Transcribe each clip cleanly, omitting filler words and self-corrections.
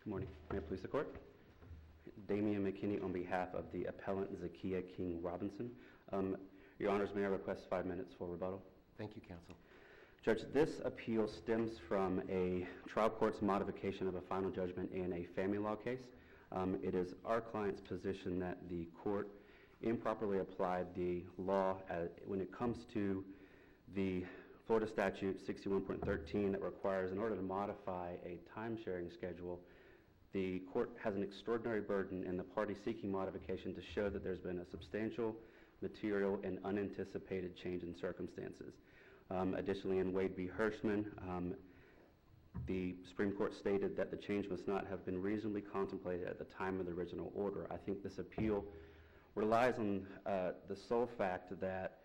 morning. May it please the Court? Damian McKinney on behalf of the appellant Zackia King Robinson. Your Honors, may I request 5 minutes for rebuttal? Thank you, Counsel. Judge, this appeal stems from a trial court's modification of a final judgment in a family law case. It is our client's position that the court improperly applied the law when it comes to the Florida statute 61.13 that requires, in order to modify a time-sharing schedule, the court has an extraordinary burden in the party seeking modification to show that there's been a substantial, material, and unanticipated change in circumstances. Additionally, in Wade v. Hirschman, the Supreme Court stated that the change must not have been reasonably contemplated at the time of the original order. I think this appeal relies on the sole fact that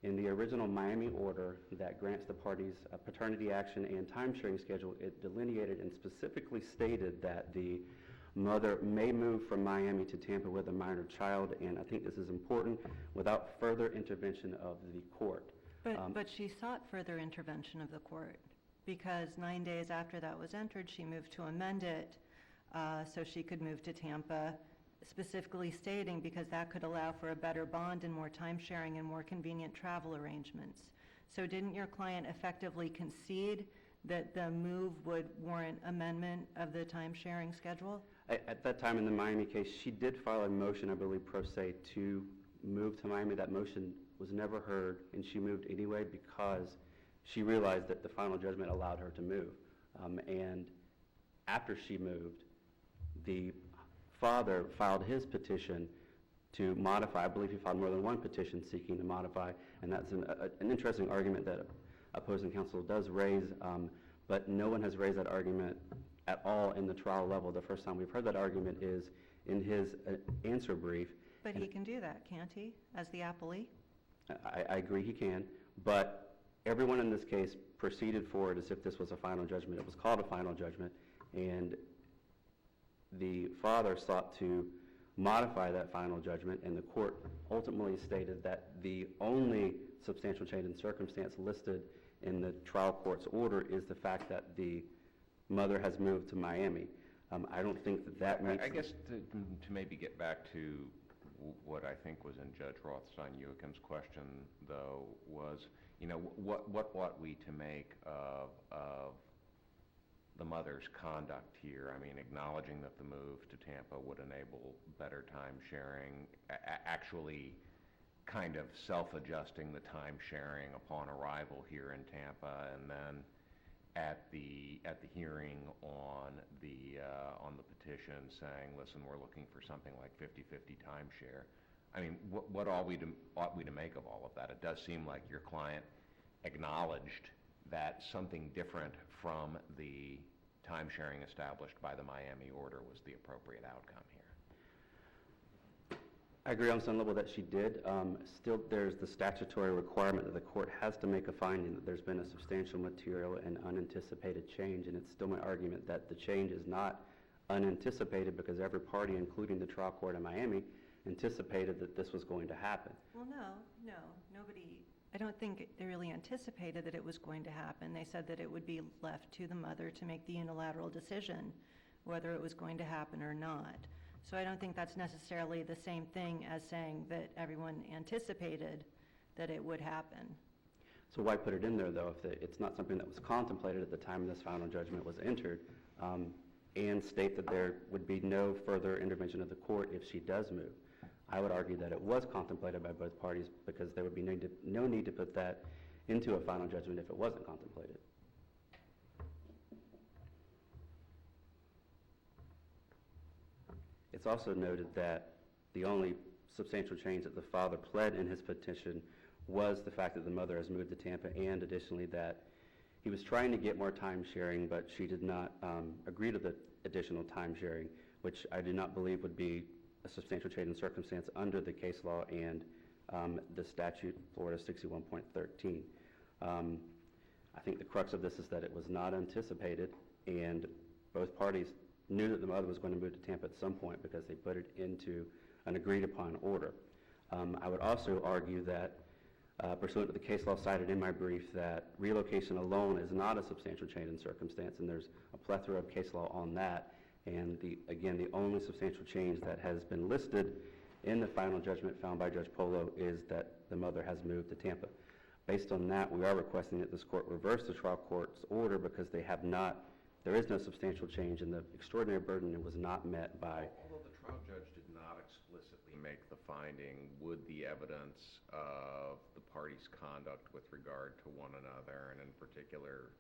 in the original Miami order that grants the parties a paternity action and time-sharing schedule, it delineated and specifically stated that the mother may move from Miami to Tampa with a minor child, and I think this is important, without further intervention of the court. But she sought further intervention of the court, because 9 days after that was entered, she moved to amend it so she could move to Tampa, specifically stating because that could allow for a better bond and more time sharing and more convenient travel arrangements. So didn't your client effectively concede that the move would warrant amendment of the time sharing schedule? At that time in the Miami case, she did file a motion, I believe, pro se, to move to Miami. That motion was never heard, and she moved anyway because she realized that the final judgment allowed her to move. And after she moved, the father filed his petition to modify. I believe he filed more than one petition seeking to modify, and that's an interesting argument that opposing counsel does raise, but no one has raised that argument at all in the trial level. The first time we've heard that argument is in his answer brief. But he can do that, can't he, as the appellee? I agree he can, but everyone in this case proceeded forward as if this was a final judgment. It was called a final judgment, and the father sought to modify that final judgment, and the court ultimately stated that the only substantial change in circumstance listed in the trial court's order is the fact that the mother has moved to Miami. I don't think that makes... I guess to maybe get back to what I think was in Judge Rothstein-Uikem's question, though, was, you know, what ought we to make of the mother's conduct here? I mean, acknowledging that the move to Tampa would enable better time sharing, actually kind of self-adjusting the time sharing upon arrival here in Tampa, and then at the hearing on the petition saying, listen, we're looking for something like 50-50 timeshare. I mean, what ought we to make of all of that? It does seem like your client acknowledged that something different from the time sharing established by the Miami order was the appropriate outcome here. I agree on some level that she did. Still, there's the statutory requirement that the court has to make a finding that there's been a substantial material and unanticipated change, and it's still my argument that the change is not unanticipated because every party, including the trial court in Miami, anticipated that this was going to happen. Well, no, nobody, I don't think they really anticipated that it was going to happen. They said that it would be left to the mother to make the unilateral decision whether it was going to happen or not. So I don't think that's necessarily the same thing as saying that everyone anticipated that it would happen. So why put it in there, though, if it's not something that was contemplated at the time this final judgment was entered, and state that there would be no further intervention of the court if she does move? I would argue that it was contemplated by both parties because there would be no need to put that into a final judgment if it wasn't contemplated. It's also noted that the only substantial change that the father pled in his petition was the fact that the mother has moved to Tampa, and additionally that he was trying to get more time sharing, but she did not agree to the additional time sharing, which I do not believe would be a substantial change in circumstance under the case law and the statute, Florida 61.13. I think the crux of this is that it was not anticipated, and both parties knew that the mother was going to move to Tampa at some point because they put it into an agreed-upon order. I would also argue that, pursuant to the case law cited in my brief, that relocation alone is not a substantial change in circumstance, and there's a plethora of case law on that, And again, the only substantial change that has been listed in the final judgment found by Judge Polo is that the mother has moved to Tampa. Based on that, we are requesting that this court reverse the trial court's order because there is no substantial change and the extraordinary burden was not met by... Although the trial judge did not explicitly make the finding, would the evidence of the parties' conduct with regard to one another, and in particular,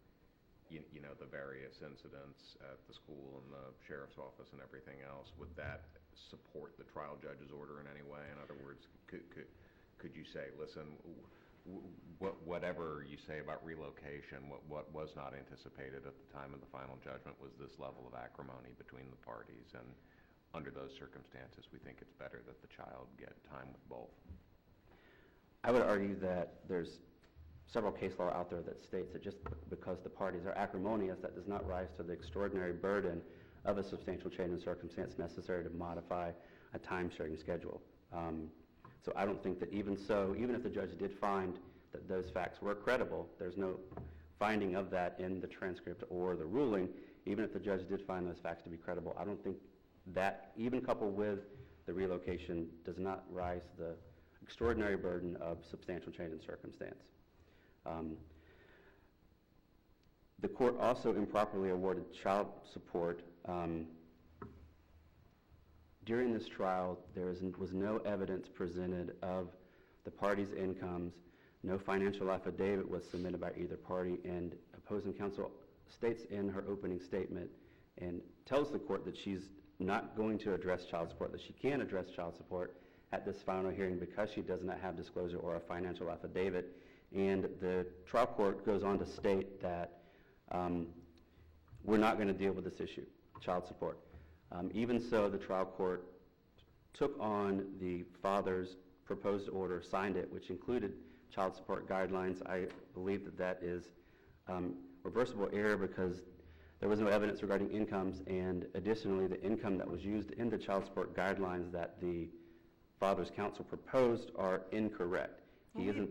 you know, the various incidents at the school and the sheriff's office and everything else, would that support the trial judge's order in any way? In other words, could you say, listen, whatever you say about relocation, what was not anticipated at the time of the final judgment was this level of acrimony between the parties, and under those circumstances, we think it's better that the child get time with both. I would argue that there's several case law out there that states that just because the parties are acrimonious, that does not rise to the extraordinary burden of a substantial change in circumstance necessary to modify a time-sharing schedule. So I don't think that even if the judge did find that those facts were credible, there's no finding of that in the transcript or the ruling. Even if the judge did find those facts to be credible, I don't think that, even coupled with the relocation, does not rise to the extraordinary burden of substantial change in circumstance. The court also improperly awarded child support. During this trial, there was no evidence presented of the parties' incomes. No financial affidavit was submitted by either party, and opposing counsel states in her opening statement and tells the court that she's not going to address child support, that she can address child support at this final hearing because she does not have disclosure or a financial affidavit. And the trial court goes on to state that we're not going to deal with this issue, child support. Even so, the trial court took on the father's proposed order, signed it, which included child support guidelines. I believe that that is reversible error because there was no evidence regarding incomes, and additionally, the income that was used in the child support guidelines that the father's counsel proposed are incorrect. Well,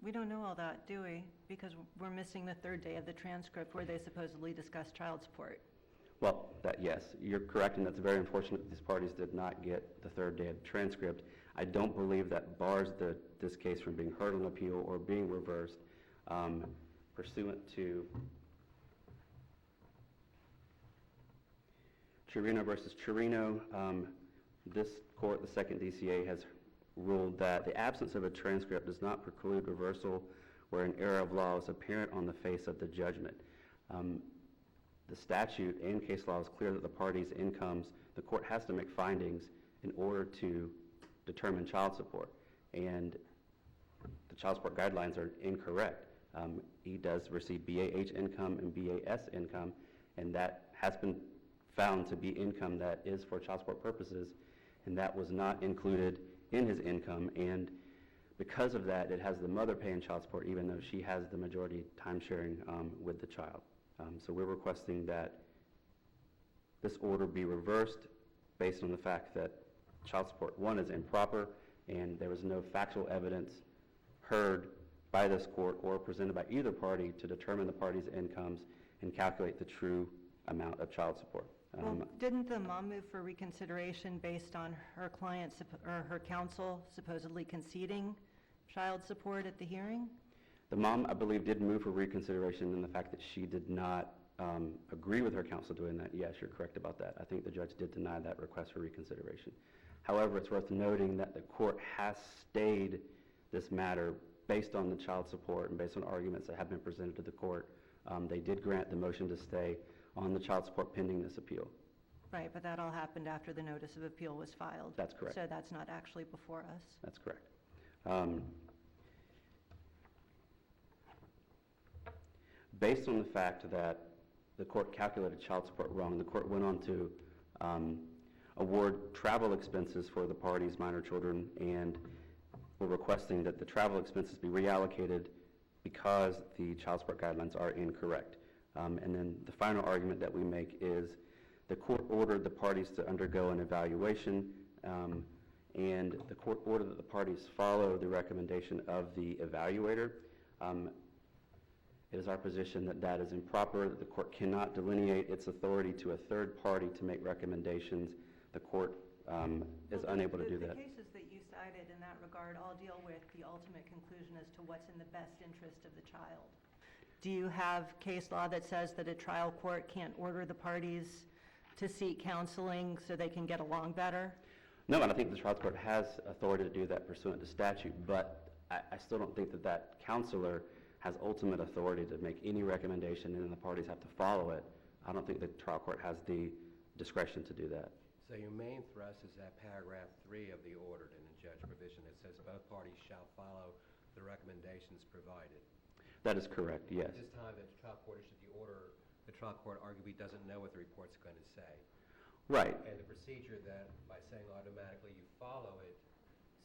we don't know all that, do we? Because we're missing the third day of the transcript where they supposedly discussed child support. Well, yes, you're correct, and that's very unfortunate that these parties did not get the third day of the transcript. I don't believe that bars this case from being heard on appeal or being reversed pursuant to Chirino versus Chirino. This court, the second DCA, has ruled that the absence of a transcript does not preclude reversal where an error of law is apparent on the face of the judgment. The statute and case law is clear that the parties' incomes, the court has to make findings in order to determine child support, and the child support guidelines are incorrect. He does receive BAH income and BAS income, and that has been found to be income that is for child support purposes, and that was not included in his income, and because of that, it has the mother paying child support even though she has the majority time sharing with the child. So we're requesting that this order be reversed based on the fact that child support, one, is improper, and there was no factual evidence heard by this court or presented by either party to determine the parties' incomes and calculate the true amount of child support. Well, didn't the mom move for reconsideration based on her client or her counsel supposedly conceding child support at the hearing? The mom, I believe, did move for reconsideration in the fact that she did not agree with her counsel doing that. Yes, you're correct about that. I think the judge did deny that request for reconsideration. However, it's worth noting that the court has stayed this matter based on the child support and based on arguments that have been presented to the court. They did grant the motion to stay on the child support pending this appeal. Right, but that all happened after the notice of appeal was filed. That's correct. So that's not actually before us. That's correct. Based on the fact that the court calculated child support wrong, the court went on to award travel expenses for the parties' minor children, and we're requesting that the travel expenses be reallocated because the child support guidelines are incorrect. And then the final argument that we make is the court ordered the parties to undergo an evaluation, and the court ordered that the parties follow the recommendation of the evaluator. It is our position that that is improper, that the court cannot delineate its authority to a third party to make recommendations. The court is unable to do that. The cases that you cited in that regard all deal with the ultimate conclusion as to what's in the best interest of the child. Do you have case law that says that a trial court can't order the parties to seek counseling so they can get along better? No, and I think the trial court has authority to do that pursuant to statute, but I still don't think that that counselor has ultimate authority to make any recommendation and then the parties have to follow it. I don't think the trial court has the discretion to do that. So your main thrust is that paragraph 3 of the order in the judge provision. It says both parties shall follow the recommendations provided. That is correct, yes. At this time that the trial court issued the order, the trial court arguably doesn't know what the report's going to say. Right. And the procedure that, by saying automatically you follow it,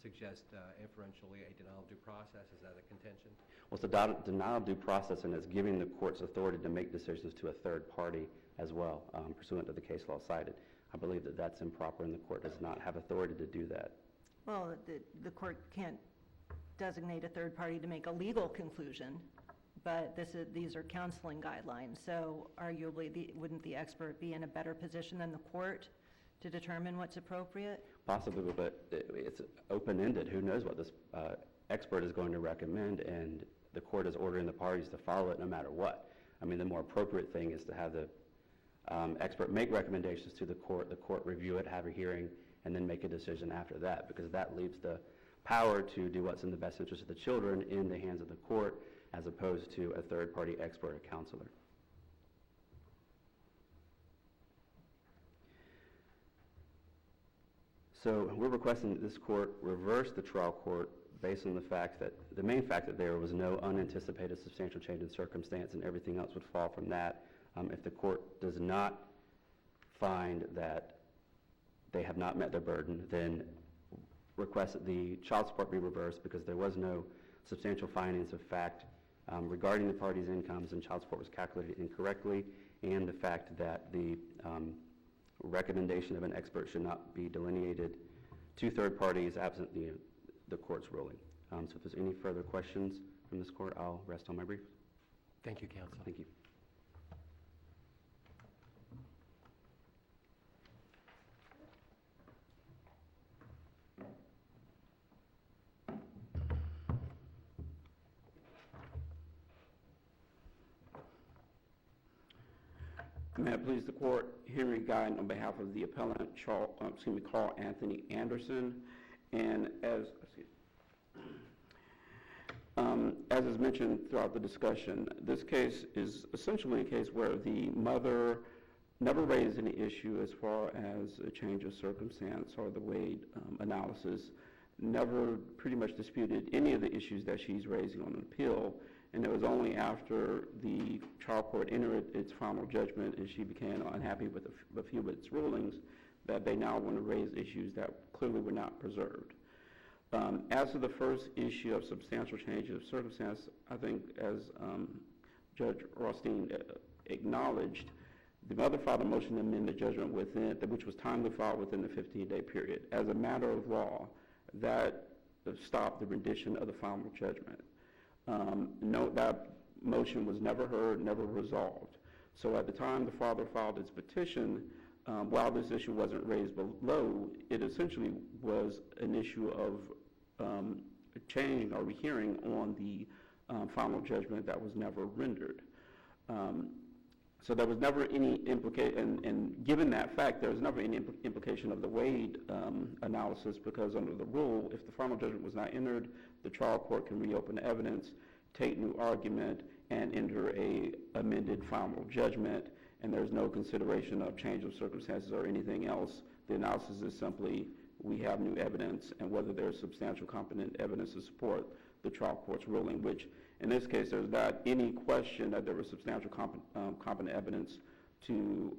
suggests inferentially a denial of due process. Is that a contention? Well, it's a denial of due process, and it's giving the court's authority to make decisions to a third party as well, pursuant to the case law cited. I believe that that's improper, and the court does not have authority to do that. Well, the court can't designate a third party to make a legal conclusion, but these are counseling guidelines. So arguably, wouldn't the expert be in a better position than the court to determine what's appropriate? Possibly, but it's open-ended. Who knows what this expert is going to recommend, and the court is ordering the parties to follow it no matter what. I mean, the more appropriate thing is to have the expert make recommendations to the court review it, have a hearing, and then make a decision after that, because that leaves the power to do what's in the best interest of the children in the hands of the court, as opposed to a third-party expert or counselor. So we're requesting that this court reverse the trial court based on the main fact that there was no unanticipated substantial change in circumstance, and everything else would fall from that. If the court does not find that they have not met their burden, then request that the child support be reversed because there was no substantial findings of fact regarding the parties' incomes, and child support was calculated incorrectly, and the fact that the recommendation of an expert should not be delineated to third parties absent the court's ruling. So if there's any further questions from this court, I'll rest on my brief. Thank you, counsel. Thank you. May it please the court, Henry Guy on behalf of the appellant, Carl Anthony Anderson, and as is mentioned throughout the discussion, this case is essentially a case where the mother never raised any issue as far as a change of circumstance or the Wade analysis, never pretty much disputed any of the issues that she's raising on appeal. And it was only after the trial court entered its final judgment and she became unhappy with a few of its rulings that they now want to raise issues that clearly were not preserved. As to the first issue of substantial change of circumstance, I think as Judge Rothstein acknowledged, the mother filed a motion to amend the judgment which was timely filed within the 15-day period. As a matter of law, that stopped the rendition of the final judgment. Note that motion was never heard, never resolved. So at the time the father filed his petition, while this issue wasn't raised below, it essentially was an issue of changing or rehearing on the final judgment that was never rendered. So there was never any implication, and given that fact, there was never any implication of the Wade analysis, because under the rule, if the final judgment was not entered, the trial court can reopen the evidence, take new argument, and enter a amended final judgment, and there's no consideration of change of circumstances or anything else. The analysis is simply, we have new evidence, and whether there's substantial competent evidence to support the trial court's ruling, which in this case there's not any question that there was substantial competent evidence to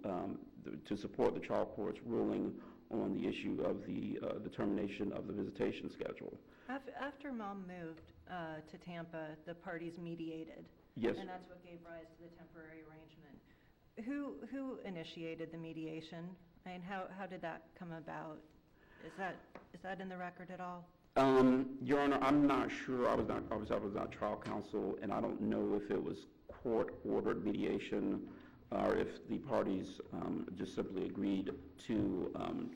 support the trial court's ruling on the issue of the determination of the visitation schedule. After Mom moved to Tampa, the parties mediated. Yes. And that's what gave rise to the temporary arrangement. Who initiated the mediation? I mean, how did that come about? Is that in the record at all? Your Honor, I'm not sure. I was not trial counsel, and I don't know if it was court-ordered mediation, or if the parties just simply agreed to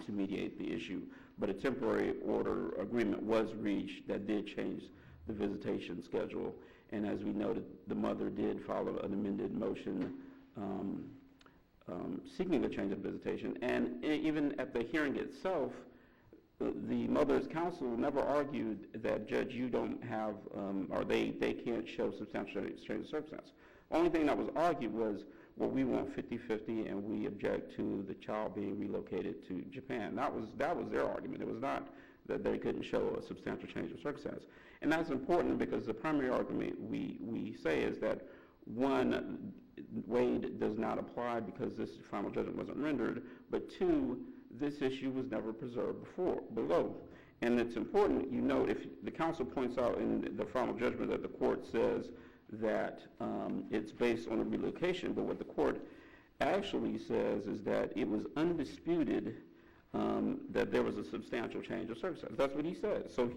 mediate the issue. But a temporary order agreement was reached that did change the visitation schedule. And as we noted, the mother did follow an amended motion seeking a change of visitation. And even at the hearing itself, the mother's counsel never argued that, Judge, you don't have, or they can't show substantial change of circumstance. Only thing that was argued was, well, we want 50-50 and we object to the child being relocated to Japan. That was their argument. It was not that they couldn't show a substantial change of circumstance. And that's important because the primary argument we say is that, one, Wade does not apply because this final judgment wasn't rendered, but two, this issue was never preserved below. And it's important, you note, if the counsel points out in the final judgment that the court says that it's based on a relocation, but what the court actually says is that it was undisputed that there was a substantial change of circumstance. That's what he says. So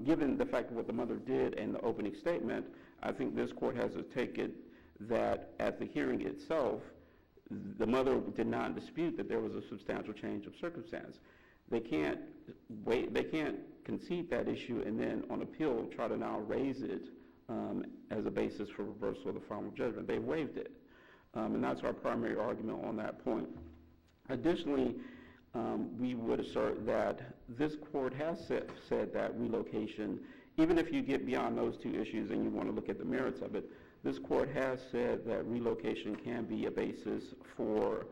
given the fact of what the mother did and the opening statement, I think this court has to take it that at the hearing itself, the mother did not dispute that there was a substantial change of circumstance. They can't concede that issue and then on appeal try to now raise it as a basis for reversal of the final judgment. They waived it. And that's our primary argument on that point. Additionally, we would assert that this court has said that relocation, even if you get beyond those two issues and you want to look at the merits of it, this court has said that relocation can be a basis for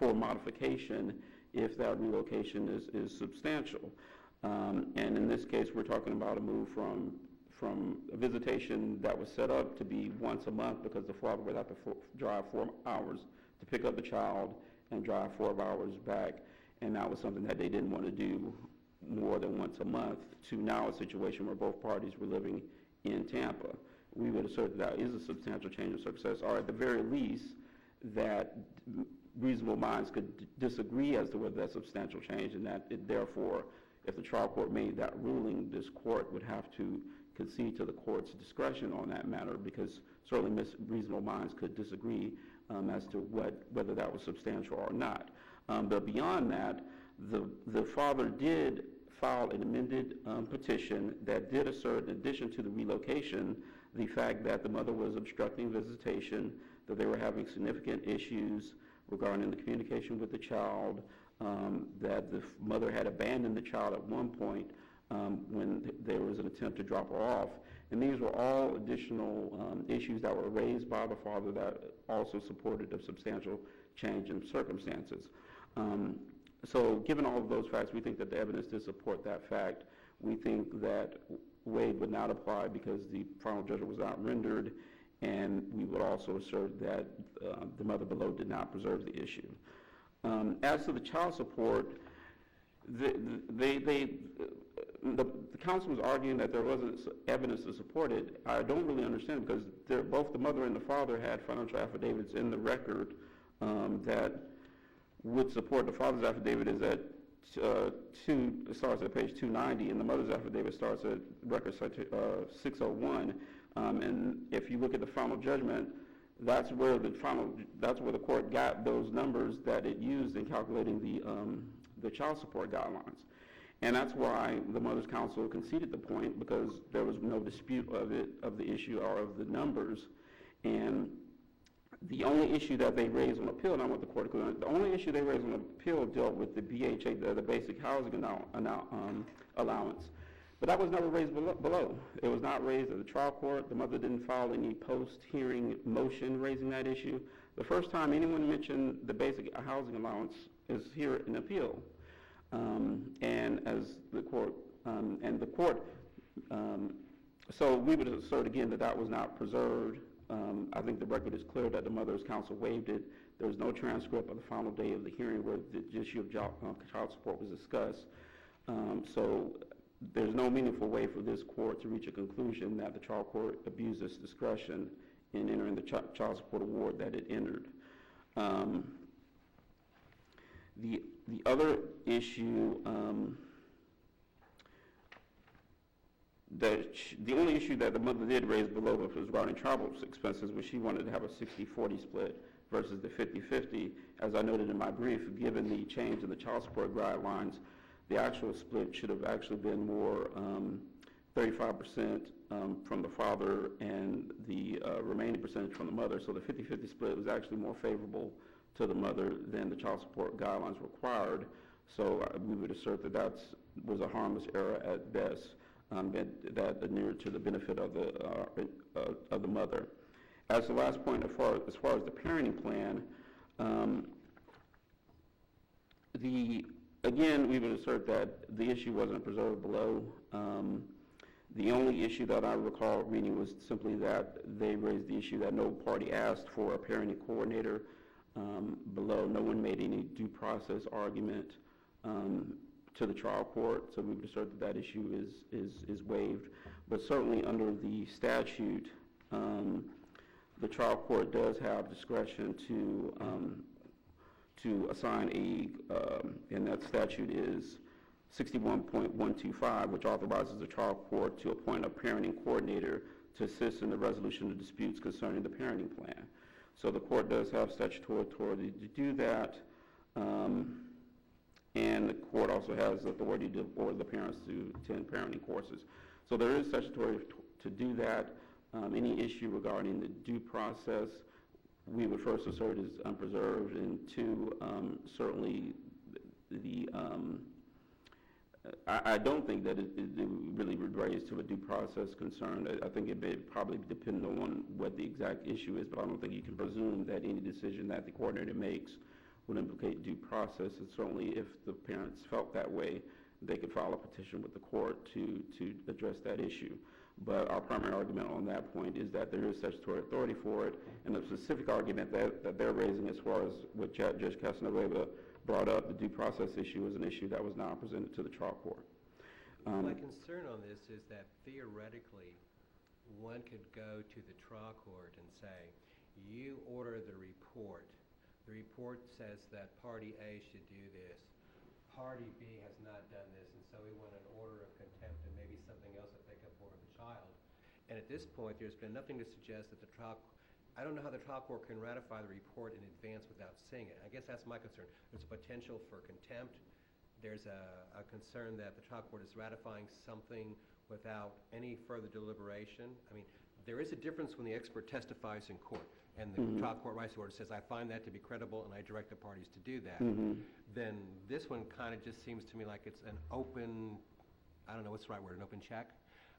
modification if that relocation is substantial. And in this case, we're talking about a move from a visitation that was set up to be once a month because the father would have to drive 4 hours to pick up the child and drive 4 hours back. And that was something that they didn't want to do more than once a month, to now a situation where both parties were living in Tampa. We would assert that is a substantial change of circumstance, or at the very least, that reasonable minds could disagree as to whether that's substantial change, and that therefore, if the trial court made that ruling, this court would have to concede to the court's discretion on that matter, because certainly reasonable minds could disagree as to whether that was substantial or not. But beyond that, the father did file an amended petition that did assert, in addition to the relocation, the fact that the mother was obstructing visitation, that they were having significant issues regarding the communication with the child, that the mother had abandoned the child at one point when there was an attempt to drop her off. And these were all additional issues that were raised by the father that also supported a substantial change in circumstances. So given all of those facts, we think that the evidence did support that fact. We think that Wade would not apply because the final judgment was not rendered, and we would also assert that the mother below did not preserve the issue. As to the child support, the counsel was arguing that there wasn't evidence to support it. I don't really understand, because both the mother and the father had financial affidavits in the record that would support. The father's affidavit is at starts at page 290, and the mother's affidavit starts at record 601. And if you look at the final judgment, that's where the court got those numbers that it used in calculating the child support guidelines. And that's why the mother's counsel conceded the point, because there was no dispute of the issue or of the numbers. And the only issue that they raised on appeal, and I want the court to clear, the only issue they raised on appeal dealt with the BHA, the basic housing allowance. But that was never raised below. It was not raised at the trial court. The mother didn't file any post-hearing motion raising that issue. The first time anyone mentioned the basic housing allowance is here in appeal. And as the court, so we would assert again that was not preserved. I think the record is clear that the mother's counsel waived it. There was no transcript of the final day of the hearing where the issue of child support was discussed. So there's no meaningful way for this court to reach a conclusion that the trial court abused its discretion in entering the child support award that it entered. The other issue the only issue that the mother did raise below was regarding travel expenses, which she wanted to have a 60-40 split versus the 50-50. As I noted in my brief, given the change in the child support guidelines, the actual split should have actually been more 35% from the father and the remaining percentage from the mother. So the 50-50 split was actually more favorable to the mother than the child support guidelines required. So we would assert that that was a harmless error at best, that inured to the benefit of the mother. As the last point, as far as the parenting plan, again, we would assert that the issue wasn't preserved below. The only issue that I recall reading was simply that they raised the issue that no party asked for a parenting coordinator below. No one made any due process argument to the trial court, so we would assert that that issue is waived. But certainly under the statute, the trial court does have discretion to assign and that statute is 61.125, which authorizes the trial court to appoint a parenting coordinator to assist in the resolution of disputes concerning the parenting plan. So the court does have statutory authority to do that, and the court also has authority to order the parents to attend parenting courses. So there is statutory to do that. Any issue regarding the due process, we would first assert is unpreserved, and two, certainly I don't think that it really would raise to a due process concern. I think it may probably depend on what the exact issue is, but I don't think you can presume that any decision that the coordinator makes would implicate due process. And certainly if the parents felt that way, they could file a petition with the court to address that issue. But our primary argument on that point is that there is statutory authority for it, and the specific argument that they're raising as far as what Judge Casanova brought up, the due process issue, is an issue that was not presented to the trial court. My concern on this is that theoretically, one could go to the trial court and say, you order the report. The report says that party A should do this. Party B has not done this, and so we want an order of contempt and maybe something else to pick up for the child. And at this point, there's been nothing to suggest that the trial, I don't know how the trial court can ratify the report in advance without seeing it. I guess that's my concern. There's a potential for contempt. There's a concern that the trial court is ratifying something without any further deliberation. I mean, there is a difference when the expert testifies in court and the trial court writes the order, says, I find that to be credible and I direct the parties to do that. Then this one kind of just seems to me like it's an open, I don't know what's the right word, an open check?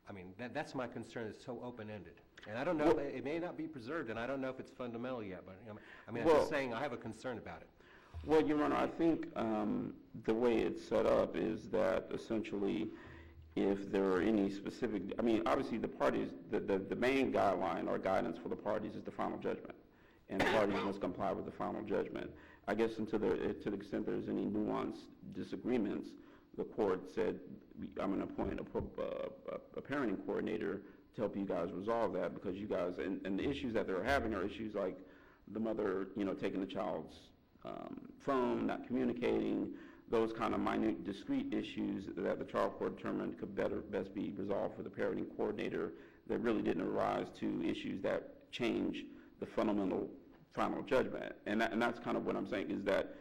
I mean, that's my concern. It's so open-ended. And I don't know, it may not be preserved, and I don't know if it's fundamental yet, but I mean, I'm just saying I have a concern about it. Well, Your Honor, I think the way it's set up is that essentially if there are any specific, I mean, obviously the parties, the main guideline or guidance for the parties is the final judgment, and the parties must comply with the final judgment. I guess to the extent there's any nuanced disagreements, the court said, I'm going to appoint a parenting coordinator to help you guys resolve that, because you guys, and the issues that they're having are issues like the mother, taking the child's phone, not communicating, those kind of minute, discrete issues that the trial court determined could best be resolved for the parenting coordinator, that really didn't arise to issues that change the fundamental final judgment. And that's kind of what I'm saying, is that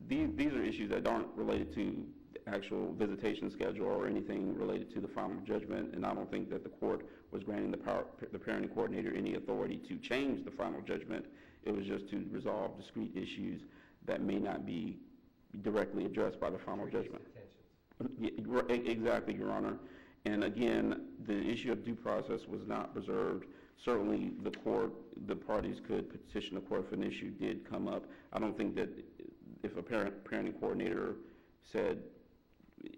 these are issues that aren't related to the actual visitation schedule or anything related to the final judgment, and I don't think that the court was granting the parenting coordinator any authority to change the final judgment. It was just to resolve discrete issues that may not be directly addressed by the final judgment. Exactly, Your Honor. And again, the issue of due process was not preserved. Certainly the parties could petition the court if an issue did come up. I don't think that if a parenting coordinator said,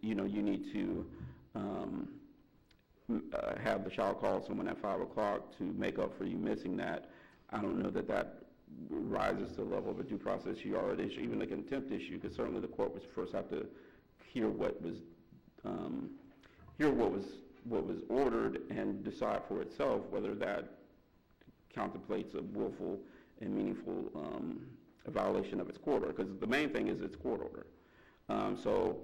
you need to have the child call someone at 5 o'clock to make up for you missing that, I don't know that rises to the level of a due process issue or an issue, even a contempt issue, because certainly the court would first have to hear what was ordered and decide for itself whether that contemplates a willful and meaningful violation of its court order, because the main thing is its court order. So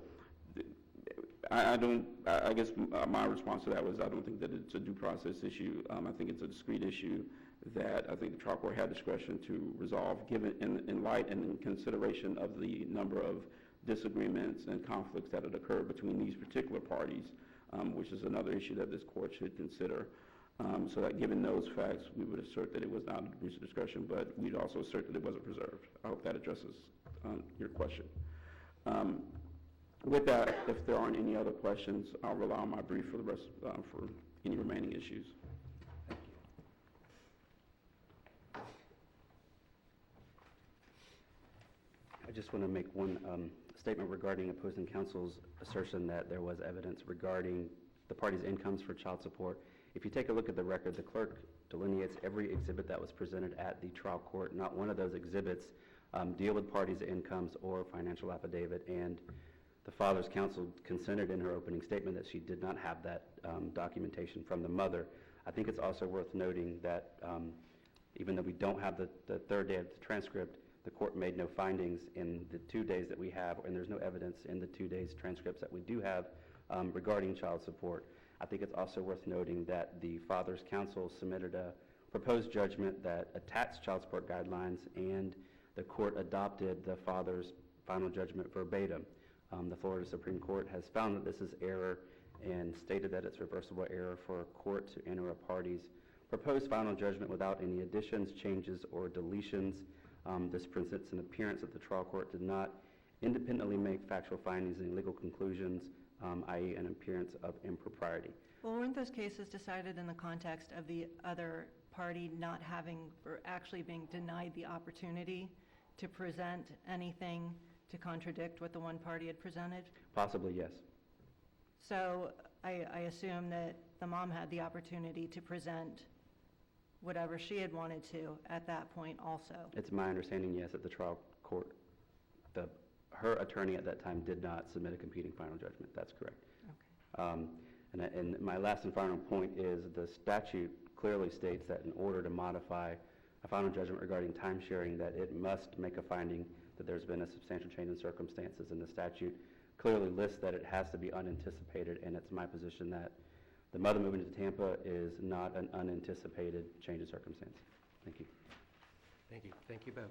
I guess my response to that was I don't think that it's a due process issue. I think it's a discrete issue that I think the trial court had discretion to resolve, given in light and in consideration of the number of disagreements and conflicts that had occurred between these particular parties, which is another issue that this court should consider. So that given those facts, we would assert that it was not an abuse of discretion, but we'd also assert that it wasn't preserved. I hope that addresses your question. With that, if there aren't any other questions, I'll rely on my brief for the rest, for any remaining issues. I just want to make one statement regarding opposing counsel's assertion that there was evidence regarding the party's incomes for child support. If you take a look at the record, the clerk delineates every exhibit that was presented at the trial court. Not one of those exhibits deal with parties' incomes or financial affidavit, and the father's counsel consented in her opening statement that she did not have that documentation from the mother. I think it's also worth noting that even though we don't have the third day of the transcript, the court made no findings in the 2 days that we have, and there's no evidence in the 2 days transcripts that we do have regarding child support. I think it's also worth noting that the father's counsel submitted a proposed judgment that attached child support guidelines, and the court adopted the father's final judgment verbatim. The Florida Supreme Court has found that this is error and stated that it's reversible error for a court to enter a party's proposed final judgment without any additions, changes, or deletions. This presents an appearance that the trial court did not independently make factual findings and legal conclusions, i.e. an appearance of impropriety. Well, weren't those cases decided in the context of the other party not having, or actually being denied the opportunity to present anything to contradict what the one party had presented? Possibly, yes. So I assume that the mom had the opportunity to present whatever she had wanted to at that point also. It's my understanding, yes, that the trial court, her attorney at that time did not submit a competing final judgment. That's correct. Okay. And my last and final point is the statute clearly states that in order to modify a final judgment regarding time sharing, that it must make a finding that there's been a substantial change in circumstances, and the statute clearly lists that it has to be unanticipated, and it's my position that the mother moving to Tampa is not an unanticipated change in circumstance. Thank you. Thank you. Thank you both.